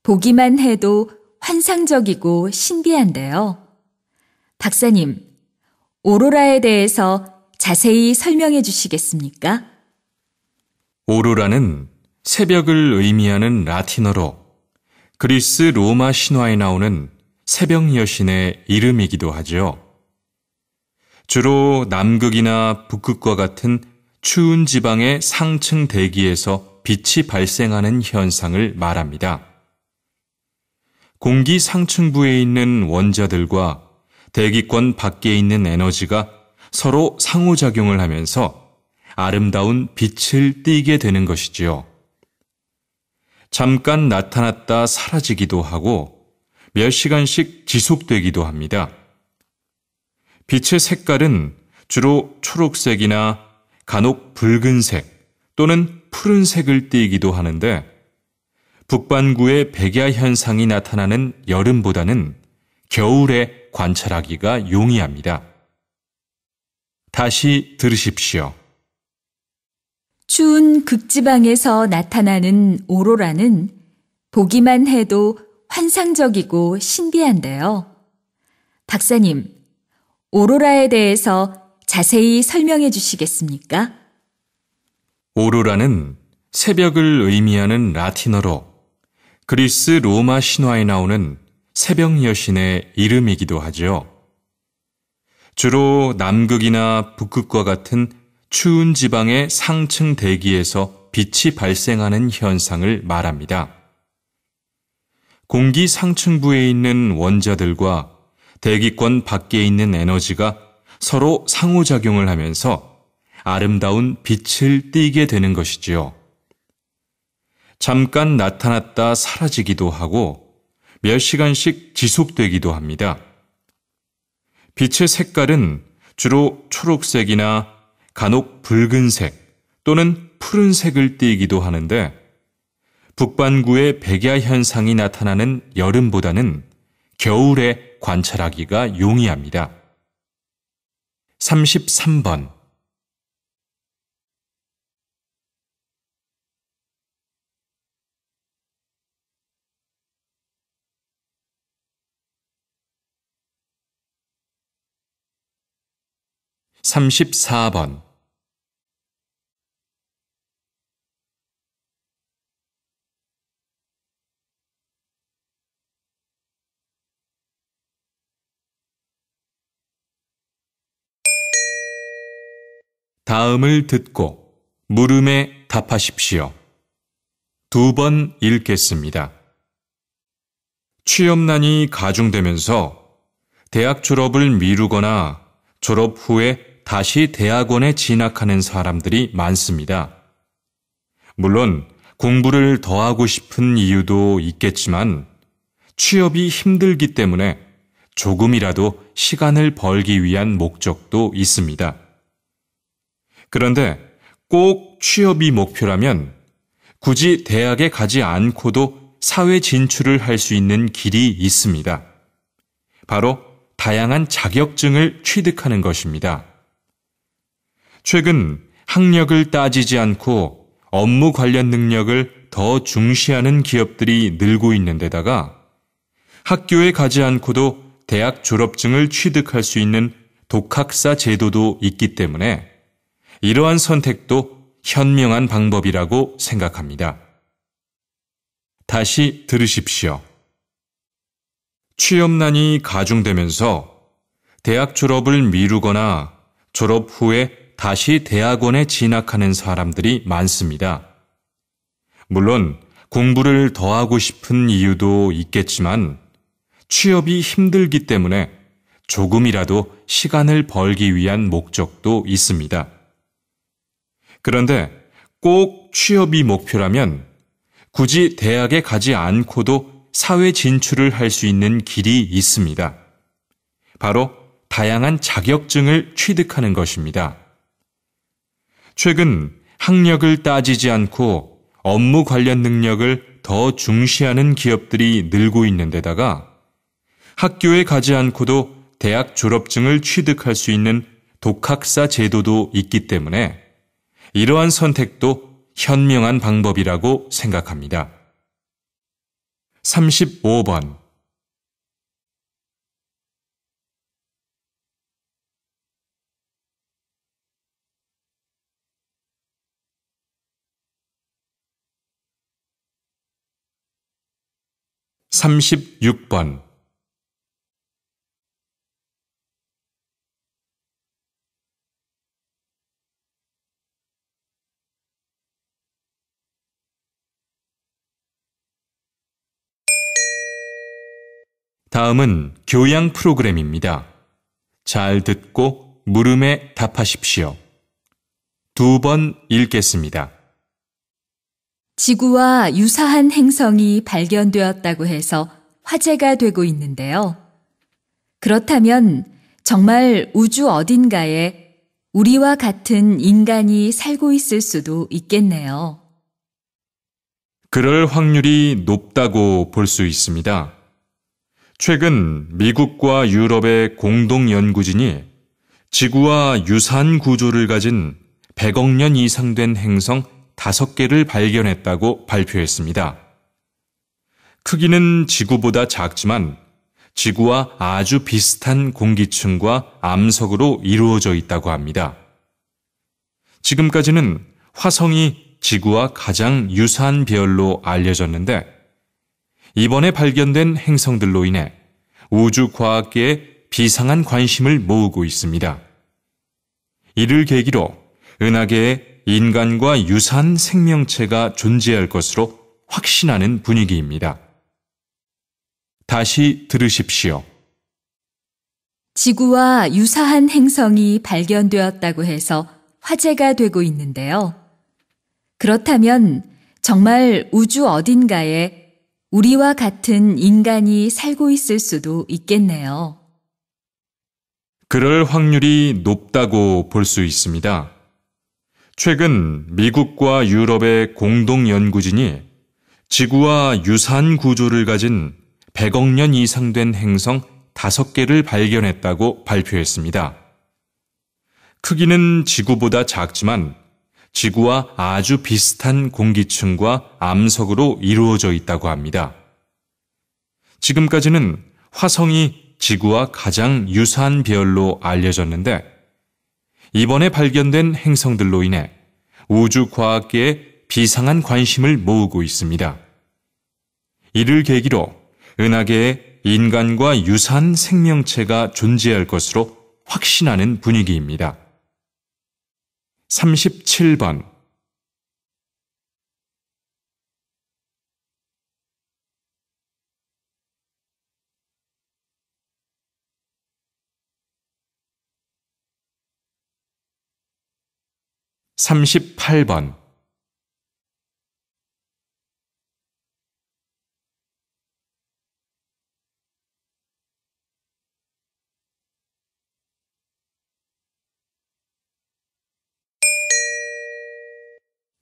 보기만 해도 환상적이고 신비한데요. 박사님, 오로라에 대해서 자세히 설명해 주시겠습니까? 오로라는 새벽을 의미하는 라틴어로 그리스 로마 신화에 나오는 새벽 여신의 이름이기도 하죠. 주로 남극이나 북극과 같은 추운 지방의 상층 대기에서 빛이 발생하는 현상을 말합니다. 공기 상층부에 있는 원자들과 대기권 밖에 있는 에너지가 서로 상호작용을 하면서 아름다운 빛을 띠게 되는 것이지요. 잠깐 나타났다 사라지기도 하고 몇 시간씩 지속되기도 합니다. 빛의 색깔은 주로 초록색이나 간혹 붉은색 또는 푸른색을 띠기도 하는데 북반구의 백야 현상이 나타나는 여름보다는 겨울에 관찰하기가 용이합니다. 다시 들으십시오. 추운 극지방에서 나타나는 오로라는 보기만 해도 환상적이고 신비한데요. 박사님, 오로라에 대해서 자세히 설명해 주시겠습니까? 오로라는 새벽을 의미하는 라틴어로 그리스 로마 신화에 나오는 새벽 여신의 이름이기도 하죠. 주로 남극이나 북극과 같은 추운 지방의 상층 대기에서 빛이 발생하는 현상을 말합니다. 공기 상층부에 있는 원자들과 대기권 밖에 있는 에너지가 서로 상호작용을 하면서 아름다운 빛을 띠게 되는 것이지요. 잠깐 나타났다 사라지기도 하고 몇 시간씩 지속되기도 합니다. 빛의 색깔은 주로 초록색이나 간혹 붉은색 또는 푸른색을 띠기도 하는데 북반구의 백야 현상이 나타나는 여름보다는 겨울에 관찰하기가 용이합니다. 33번. 34번. '다음을 듣고 물음에 답하십시오. 2번 읽겠습니다. 취업난이 가중되면서 대학 졸업을 미루거나 졸업 후에 다시 대학원에 진학하는 사람들이 많습니다. 물론 공부를 더 하고 싶은 이유도 있겠지만 취업이 힘들기 때문에 조금이라도 시간을 벌기 위한 목적도 있습니다. 그런데 꼭 취업이 목표라면 굳이 대학에 가지 않고도 사회 진출을 할 수 있는 길이 있습니다. 바로 다양한 자격증을 취득하는 것입니다. 최근 학력을 따지지 않고 업무 관련 능력을 더 중시하는 기업들이 늘고 있는 데다가 학교에 가지 않고도 대학 졸업증을 취득할 수 있는 독학사 제도도 있기 때문에 이러한 선택도 현명한 방법이라고 생각합니다. 다시 들으십시오. 취업난이 가중되면서 대학 졸업을 미루거나 졸업 후에 다시 대학원에 진학하는 사람들이 많습니다. 물론 공부를 더 하고 싶은 이유도 있겠지만 취업이 힘들기 때문에 조금이라도 시간을 벌기 위한 목적도 있습니다. 그런데 꼭 취업이 목표라면 굳이 대학에 가지 않고도 사회 진출을 할 수 있는 길이 있습니다. 바로 다양한 자격증을 취득하는 것입니다. 최근 학력을 따지지 않고 업무 관련 능력을 더 중시하는 기업들이 늘고 있는 데다가 학교에 가지 않고도 대학 졸업증을 취득할 수 있는 독학사 제도도 있기 때문에 이러한 선택도 현명한 방법이라고 생각합니다. 35번 36번 다음은 교양 프로그램입니다. 잘 듣고 물음에 답하십시오. 2번 읽겠습니다. 지구와 유사한 행성이 발견되었다고 해서 화제가 되고 있는데요. 그렇다면 정말 우주 어딘가에 우리와 같은 인간이 살고 있을 수도 있겠네요. 그럴 확률이 높다고 볼 수 있습니다. 최근 미국과 유럽의 공동 연구진이 지구와 유사한 구조를 가진 100억 년 이상 된 행성 5개를 발견했다고 발표했습니다. 크기는 지구보다 작지만 지구와 아주 비슷한 공기층과 암석으로 이루어져 있다고 합니다. 지금까지는 화성이 지구와 가장 유사한 별로 알려졌는데 이번에 발견된 행성들로 인해 우주과학계에 비상한 관심을 모으고 있습니다. 이를 계기로 은하계에 인간과 유사한 생명체가 존재할 것으로 확신하는 분위기입니다. 다시 들으십시오. 지구와 유사한 행성이 발견되었다고 해서 화제가 되고 있는데요. 그렇다면 정말 우주 어딘가에 우리와 같은 인간이 살고 있을 수도 있겠네요. 그럴 확률이 높다고 볼 수 있습니다. 최근 미국과 유럽의 공동 연구진이 지구와 유사한 구조를 가진 100억 년 이상 된 행성 5개를 발견했다고 발표했습니다. 크기는 지구보다 작지만 지구와 아주 비슷한 공기층과 암석으로 이루어져 있다고 합니다. 지금까지는 화성이 지구와 가장 유사한 별로 알려졌는데 이번에 발견된 행성들로 인해 우주과학계에 비상한 관심을 모으고 있습니다. 이를 계기로 은하계에 인간과 유사한 생명체가 존재할 것으로 확신하는 분위기입니다. 37번 38번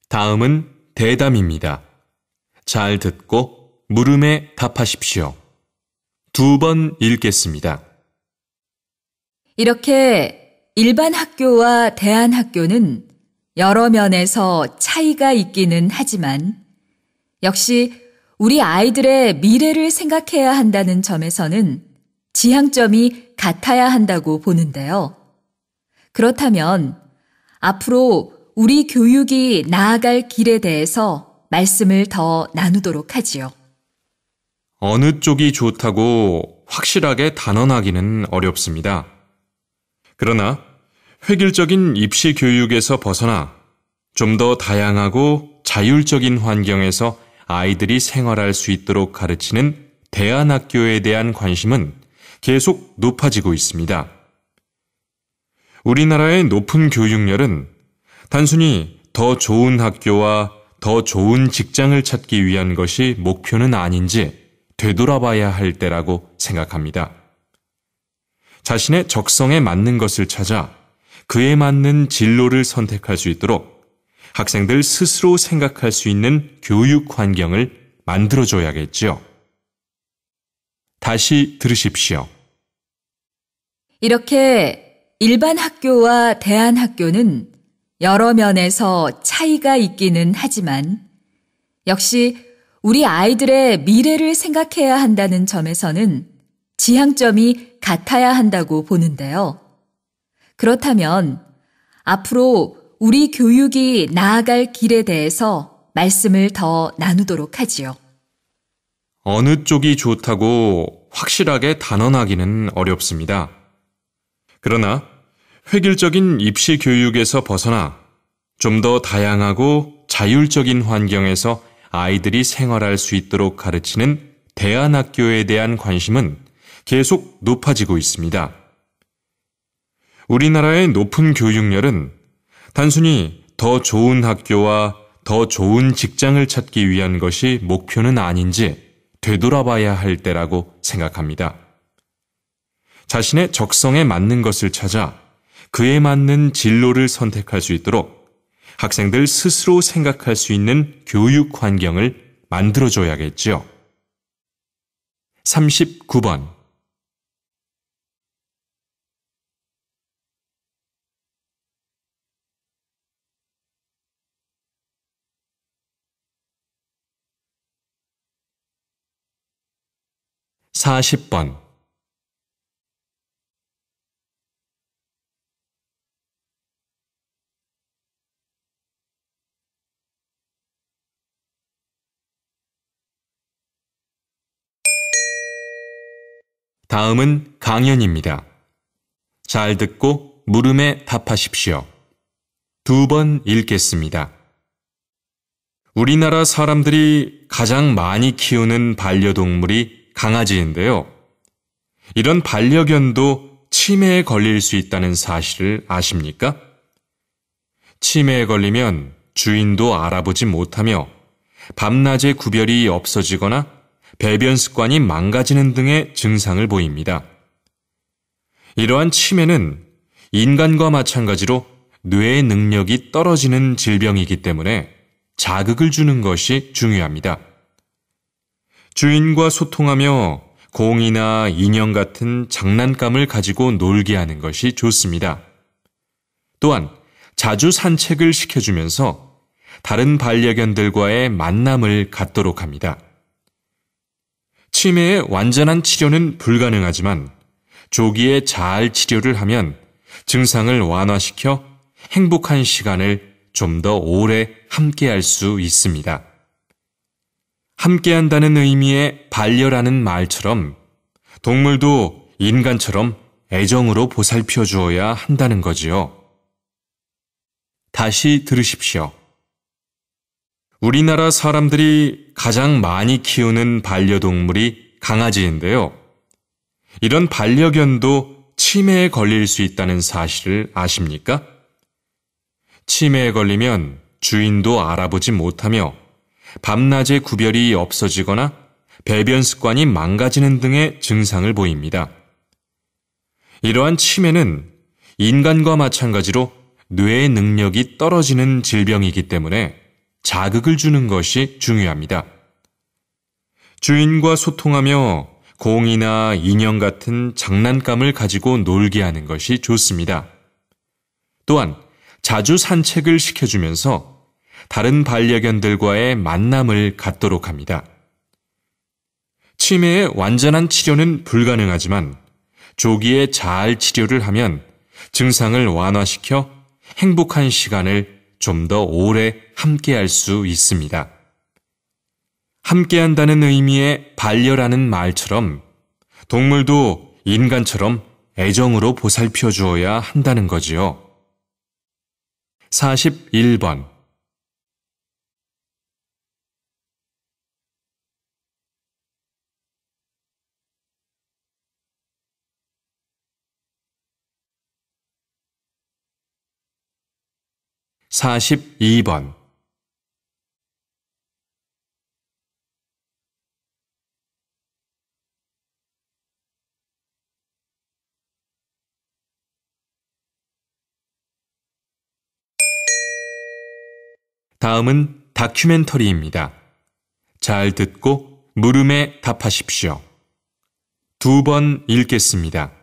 다음은 대담입니다. 잘 듣고 물음에 답하십시오. 2번 읽겠습니다. 이렇게 일반 학교와 대안 학교는 여러 면에서 차이가 있기는 하지만 역시 우리 아이들의 미래를 생각해야 한다는 점에서는 지향점이 같아야 한다고 보는데요. 그렇다면 앞으로 우리 교육이 나아갈 길에 대해서 말씀을 더 나누도록 하지요. 어느 쪽이 좋다고 확실하게 단언하기는 어렵습니다. 그러나 획일적인 입시 교육에서 벗어나 좀 더 다양하고 자율적인 환경에서 아이들이 생활할 수 있도록 가르치는 대안학교에 대한 관심은 계속 높아지고 있습니다. 우리나라의 높은 교육열은 단순히 더 좋은 학교와 더 좋은 직장을 찾기 위한 것이 목표는 아닌지 되돌아봐야 할 때라고 생각합니다. 자신의 적성에 맞는 것을 찾아 그에 맞는 진로를 선택할 수 있도록 학생들 스스로 생각할 수 있는 교육 환경을 만들어줘야겠지요. 다시 들으십시오. 이렇게 일반 학교와 대안학교는 여러 면에서 차이가 있기는 하지만 역시 우리 아이들의 미래를 생각해야 한다는 점에서는 지향점이 같아야 한다고 보는데요. 그렇다면 앞으로 우리 교육이 나아갈 길에 대해서 말씀을 더 나누도록 하지요. 어느 쪽이 좋다고 확실하게 단언하기는 어렵습니다. 그러나 획일적인 입시 교육에서 벗어나 좀 더 다양하고 자율적인 환경에서 아이들이 생활할 수 있도록 가르치는 대안학교에 대한 관심은 계속 높아지고 있습니다. 우리나라의 높은 교육열은 단순히 더 좋은 학교와 더 좋은 직장을 찾기 위한 것이 목표는 아닌지 되돌아봐야 할 때라고 생각합니다. 자신의 적성에 맞는 것을 찾아 그에 맞는 진로를 선택할 수 있도록 학생들 스스로 생각할 수 있는 교육 환경을 만들어줘야겠지요. 39번. 40번. 다음은 강연입니다. 잘 듣고 물음에 답하십시오. 2번 읽겠습니다. 우리나라 사람들이 가장 많이 키우는 반려동물이 강아지인데요. 이런 반려견도 치매에 걸릴 수 있다는 사실을 아십니까? 치매에 걸리면 주인도 알아보지 못하며 밤낮의 구별이 없어지거나 배변 습관이 망가지는 등의 증상을 보입니다. 이러한 치매는 인간과 마찬가지로 뇌의 능력이 떨어지는 질병이기 때문에 자극을 주는 것이 중요합니다. 주인과 소통하며 공이나 인형 같은 장난감을 가지고 놀게 하는 것이 좋습니다. 또한 자주 산책을 시켜주면서 다른 반려견들과의 만남을 갖도록 합니다. 치매의 완전한 치료는 불가능하지만 조기에 잘 치료를 하면 증상을 완화시켜 행복한 시간을 좀 더 오래 함께할 수 있습니다. 함께한다는 의미의 반려라는 말처럼 동물도 인간처럼 애정으로 보살펴 주어야 한다는 거지요. 다시 들으십시오. 우리나라 사람들이 가장 많이 키우는 반려동물이 강아지인데요. 이런 반려견도 치매에 걸릴 수 있다는 사실을 아십니까? 치매에 걸리면 주인도 알아보지 못하며 밤낮의 구별이 없어지거나 배변 습관이 망가지는 등의 증상을 보입니다. 이러한 치매는 인간과 마찬가지로 뇌의 능력이 떨어지는 질병이기 때문에 자극을 주는 것이 중요합니다. 주인과 소통하며 공이나 인형 같은 장난감을 가지고 놀게 하는 것이 좋습니다. 또한 자주 산책을 시켜주면서 다른 반려견들과의 만남을 갖도록 합니다. 치매의 완전한 치료는 불가능하지만 조기에 잘 치료를 하면 증상을 완화시켜 행복한 시간을 좀 더 오래 함께할 수 있습니다. 함께한다는 의미의 반려라는 말처럼 동물도 인간처럼 애정으로 보살펴 주어야 한다는 거지요. 41번. 42번. 다음은 다큐멘터리입니다. 잘 듣고 물음에 답하십시오. 2번 읽겠습니다.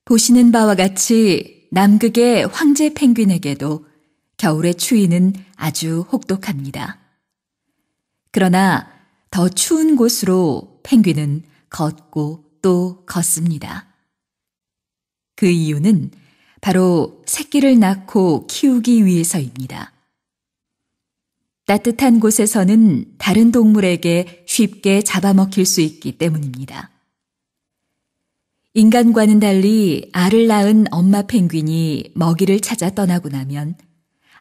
보시는 바와 같이 남극의 황제 펭귄에게도 겨울의 추위는 아주 혹독합니다. 그러나 더 추운 곳으로 펭귄은 걷고 또 걷습니다. 그 이유는 바로 새끼를 낳고 키우기 위해서입니다. 따뜻한 곳에서는 다른 동물에게 쉽게 잡아먹힐 수 있기 때문입니다. 인간과는 달리 알을 낳은 엄마 펭귄이 먹이를 찾아 떠나고 나면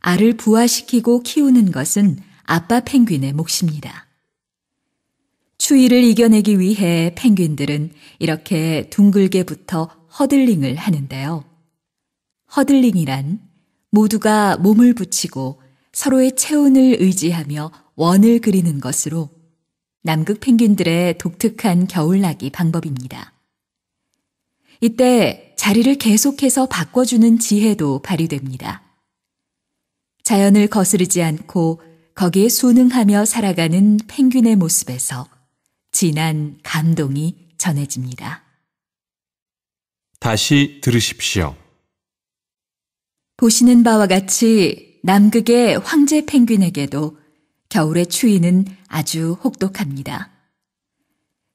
알을 부화시키고 키우는 것은 아빠 펭귄의 몫입니다. 추위를 이겨내기 위해 펭귄들은 이렇게 둥글게 붙어 허들링을 하는데요. 허들링이란 모두가 몸을 붙이고 서로의 체온을 의지하며 원을 그리는 것으로 남극 펭귄들의 독특한 겨울나기 방법입니다. 이때 자리를 계속해서 바꿔주는 지혜도 발휘됩니다. 자연을 거스르지 않고 거기에 순응하며 살아가는 펭귄의 모습에서 진한 감동이 전해집니다. 다시 들으십시오. 보시는 바와 같이 남극의 황제 펭귄에게도 겨울의 추위는 아주 혹독합니다.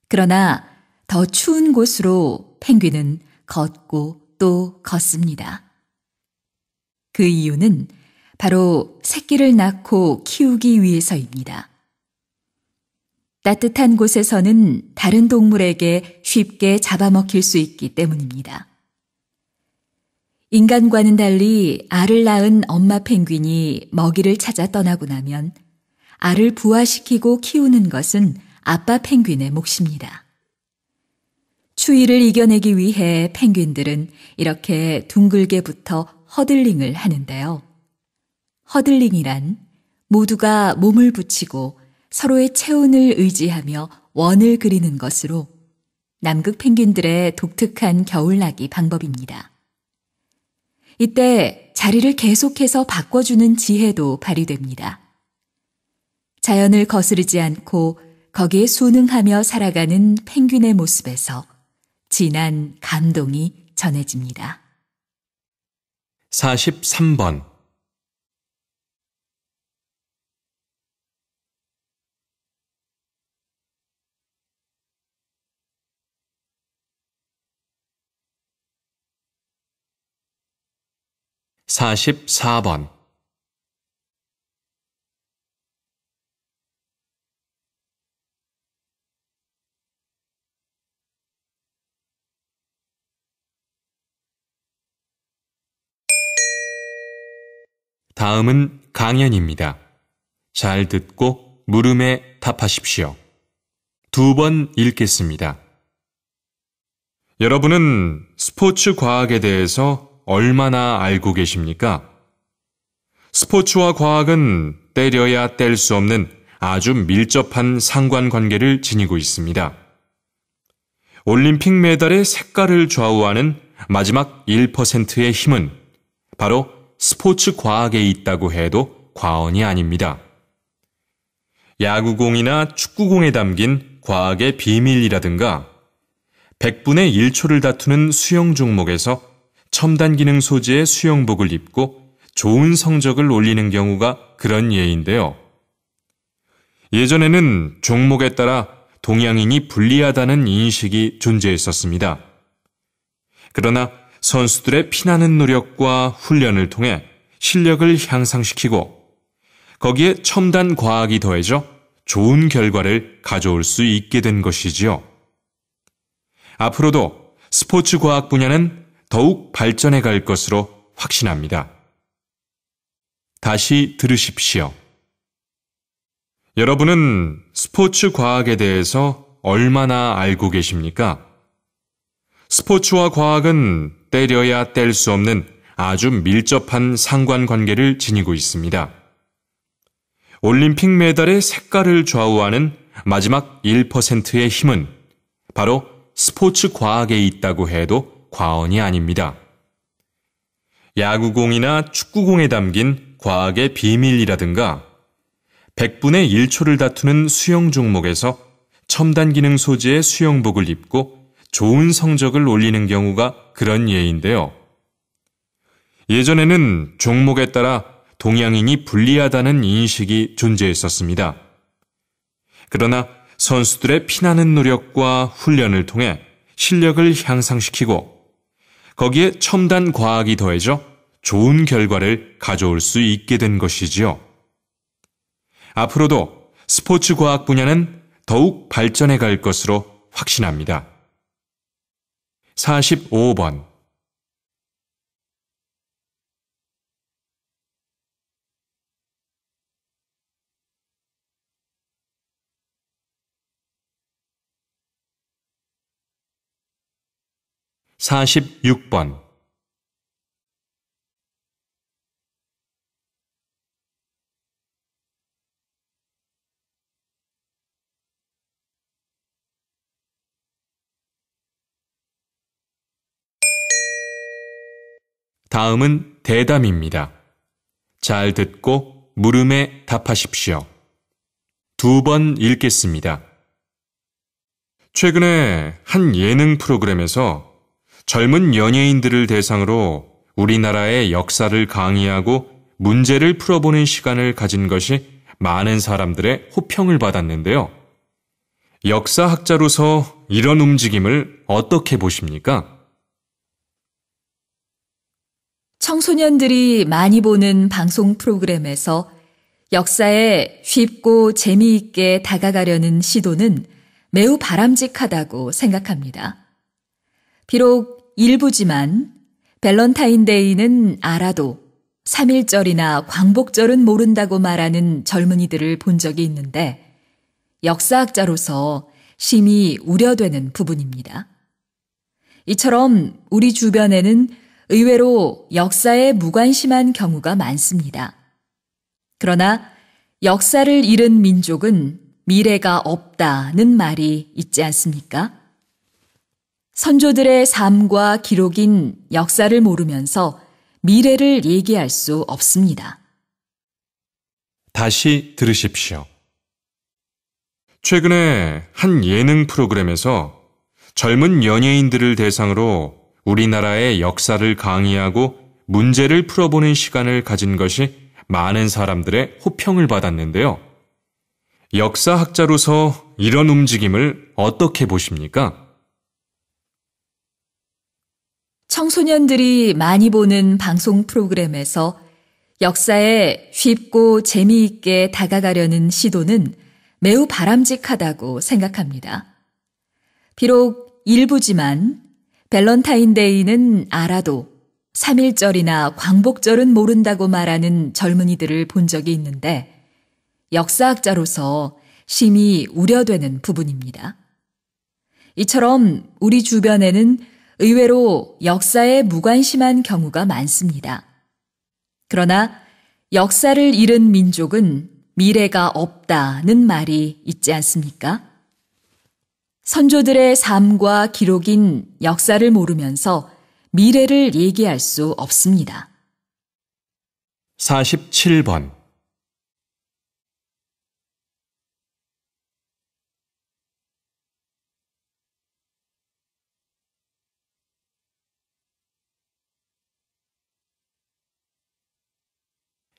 그러나 더 추운 곳으로 펭귄은 걷고 또 걷습니다. 그 이유는 바로 새끼를 낳고 키우기 위해서입니다. 따뜻한 곳에서는 다른 동물에게 쉽게 잡아먹힐 수 있기 때문입니다. 인간과는 달리 알을 낳은 엄마 펭귄이 먹이를 찾아 떠나고 나면 알을 부화시키고 키우는 것은 아빠 펭귄의 몫입니다. 추위를 이겨내기 위해 펭귄들은 이렇게 둥글게 붙어 허들링을 하는데요. 허들링이란 모두가 몸을 붙이고 서로의 체온을 의지하며 원을 그리는 것으로 남극 펭귄들의 독특한 겨울나기 방법입니다. 이때 자리를 계속해서 바꿔주는 지혜도 발휘됩니다. 자연을 거스르지 않고 거기에 순응하며 살아가는 펭귄의 모습에서 진한 감동이 전해집니다. 43번. 44번. 다음은 강연입니다. 잘 듣고 물음에 답하십시오. 2번 읽겠습니다. 여러분은 스포츠 과학에 대해서 얼마나 알고 계십니까? 스포츠와 과학은 때려야 뗄 수 없는 아주 밀접한 상관관계를 지니고 있습니다. 올림픽 메달의 색깔을 좌우하는 마지막 1%의 힘은 바로 스포츠 과학에 있다고 해도 과언이 아닙니다. 야구공이나 축구공에 담긴 과학의 비밀이라든가 100분의 1초를 다투는 수영 종목에서 첨단 기능 소재의 수영복을 입고 좋은 성적을 올리는 경우가 그런 예인데요. 예전에는 종목에 따라 동양인이 불리하다는 인식이 존재했었습니다. 그러나 선수들의 피나는 노력과 훈련을 통해 실력을 향상시키고 거기에 첨단 과학이 더해져 좋은 결과를 가져올 수 있게 된 것이지요. 앞으로도 스포츠 과학 분야는 더욱 발전해 갈 것으로 확신합니다. 다시 들으십시오. 여러분은 스포츠 과학에 대해서 얼마나 알고 계십니까? 스포츠와 과학은 때려야 뗄 수 없는 아주 밀접한 상관관계를 지니고 있습니다. 올림픽 메달의 색깔을 좌우하는 마지막 1%의 힘은 바로 스포츠 과학에 있다고 해도 과언이 아닙니다. 야구공이나 축구공에 담긴 과학의 비밀이라든가 100분의 1초를 다투는 수영 종목에서 첨단 기능 소재의 수영복을 입고 좋은 성적을 올리는 경우가 그런 예인데요. 예전에는 종목에 따라 동양인이 불리하다는 인식이 존재했었습니다. 그러나 선수들의 피나는 노력과 훈련을 통해 실력을 향상시키고 거기에 첨단 과학이 더해져 좋은 결과를 가져올 수 있게 된 것이지요. 앞으로도 스포츠 과학 분야는 더욱 발전해 갈 것으로 확신합니다. 45번. 46번. 다음은 대담입니다. 잘 듣고 물음에 답하십시오. 2번 읽겠습니다. 최근에 한 예능 프로그램에서 젊은 연예인들을 대상으로 우리나라의 역사를 강의하고 문제를 풀어보는 시간을 가진 것이 많은 사람들의 호평을 받았는데요. 역사학자로서 이런 움직임을 어떻게 보십니까? 청소년들이 많이 보는 방송 프로그램에서 역사에 쉽고 재미있게 다가가려는 시도는 매우 바람직하다고 생각합니다. 비록 일부지만 밸런타인데이는 알아도 3.1절이나 광복절은 모른다고 말하는 젊은이들을 본 적이 있는데 역사학자로서 심히 우려되는 부분입니다. 이처럼 우리 주변에는 의외로 역사에 무관심한 경우가 많습니다. 그러나 역사를 잃은 민족은 미래가 없다는 말이 있지 않습니까? 선조들의 삶과 기록인 역사를 모르면서 미래를 얘기할 수 없습니다. 다시 들으십시오. 최근에 한 예능 프로그램에서 젊은 연예인들을 대상으로 우리나라의 역사를 강의하고 문제를 풀어보는 시간을 가진 것이 많은 사람들의 호평을 받았는데요. 역사학자로서 이런 움직임을 어떻게 보십니까? 청소년들이 많이 보는 방송 프로그램에서 역사에 쉽고 재미있게 다가가려는 시도는 매우 바람직하다고 생각합니다. 비록 일부지만 밸런타인데이는 알아도 3.1절이나 광복절은 모른다고 말하는 젊은이들을 본 적이 있는데 역사학자로서 심히 우려되는 부분입니다. 이처럼 우리 주변에는 의외로 역사에 무관심한 경우가 많습니다. 그러나 역사를 잃은 민족은 미래가 없다는 말이 있지 않습니까? 선조들의 삶과 기록인 역사를 모르면서 미래를 얘기할 수 없습니다. 47번.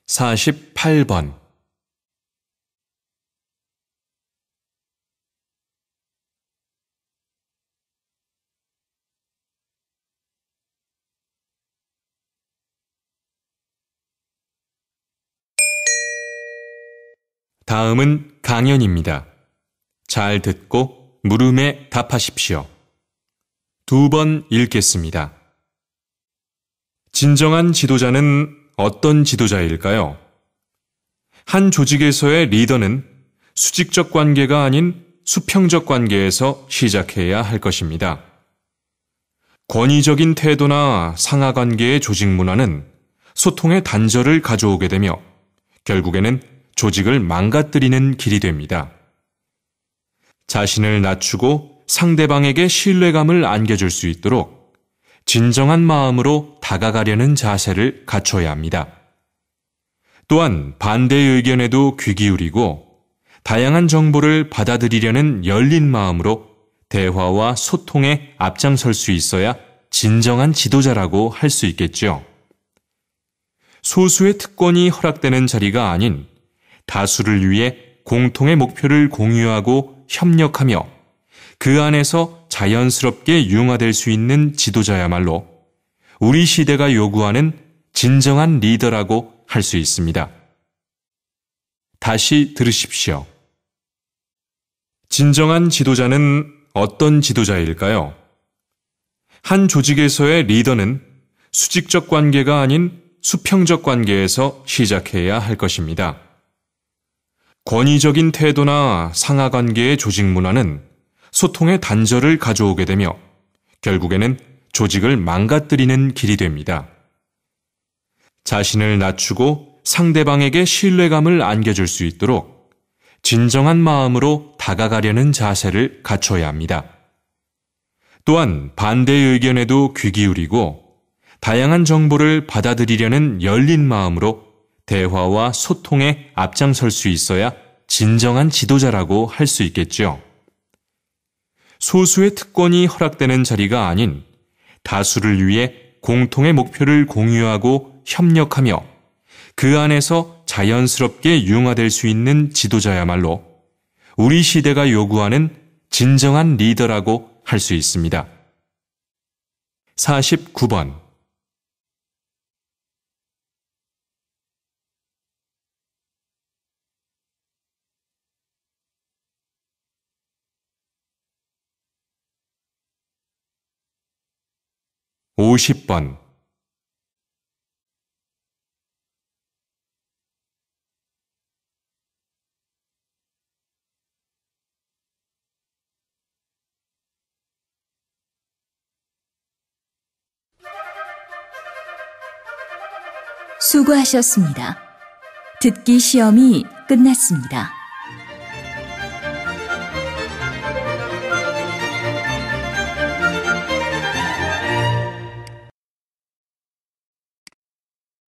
48번. 다음은 강연입니다. 잘 듣고 물음에 답하십시오. 2번 읽겠습니다. 진정한 지도자는 어떤 지도자일까요? 한 조직에서의 리더는 수직적 관계가 아닌 수평적 관계에서 시작해야 할 것입니다. 권위적인 태도나 상하 관계의 조직 문화는 소통의 단절을 가져오게 되며 결국에는 조직을 망가뜨리는 길이 됩니다. 자신을 낮추고 상대방에게 신뢰감을 안겨줄 수 있도록 진정한 마음으로 다가가려는 자세를 갖춰야 합니다. 또한 반대의 의견에도 귀 기울이고 다양한 정보를 받아들이려는 열린 마음으로 대화와 소통에 앞장설 수 있어야 진정한 지도자라고 할 수 있겠죠. 소수의 특권이 허락되는 자리가 아닌 다수를 위해 공통의 목표를 공유하고 협력하며 그 안에서 자연스럽게 융화될 수 있는 지도자야말로 우리 시대가 요구하는 진정한 리더라고 할 수 있습니다. 다시 들으십시오. 진정한 지도자는 어떤 지도자일까요? 한 조직에서의 리더는 수직적 관계가 아닌 수평적 관계에서 시작해야 할 것입니다. 권위적인 태도나 상하 관계의 조직 문화는 소통의 단절을 가져오게 되며 결국에는 조직을 망가뜨리는 길이 됩니다. 자신을 낮추고 상대방에게 신뢰감을 안겨줄 수 있도록 진정한 마음으로 다가가려는 자세를 갖춰야 합니다. 또한 반대의 의견에도 귀 기울이고 다양한 정보를 받아들이려는 열린 마음으로 대화와 소통에 앞장설 수 있어야 진정한 지도자라고 할 수 있겠죠. 소수의 특권이 허락되는 자리가 아닌 다수를 위해 공통의 목표를 공유하고 협력하며 그 안에서 자연스럽게 융화될 수 있는 지도자야말로 우리 시대가 요구하는 진정한 리더라고 할 수 있습니다. 49번 50번 수고하셨습니다. 듣기 시험이 끝났습니다.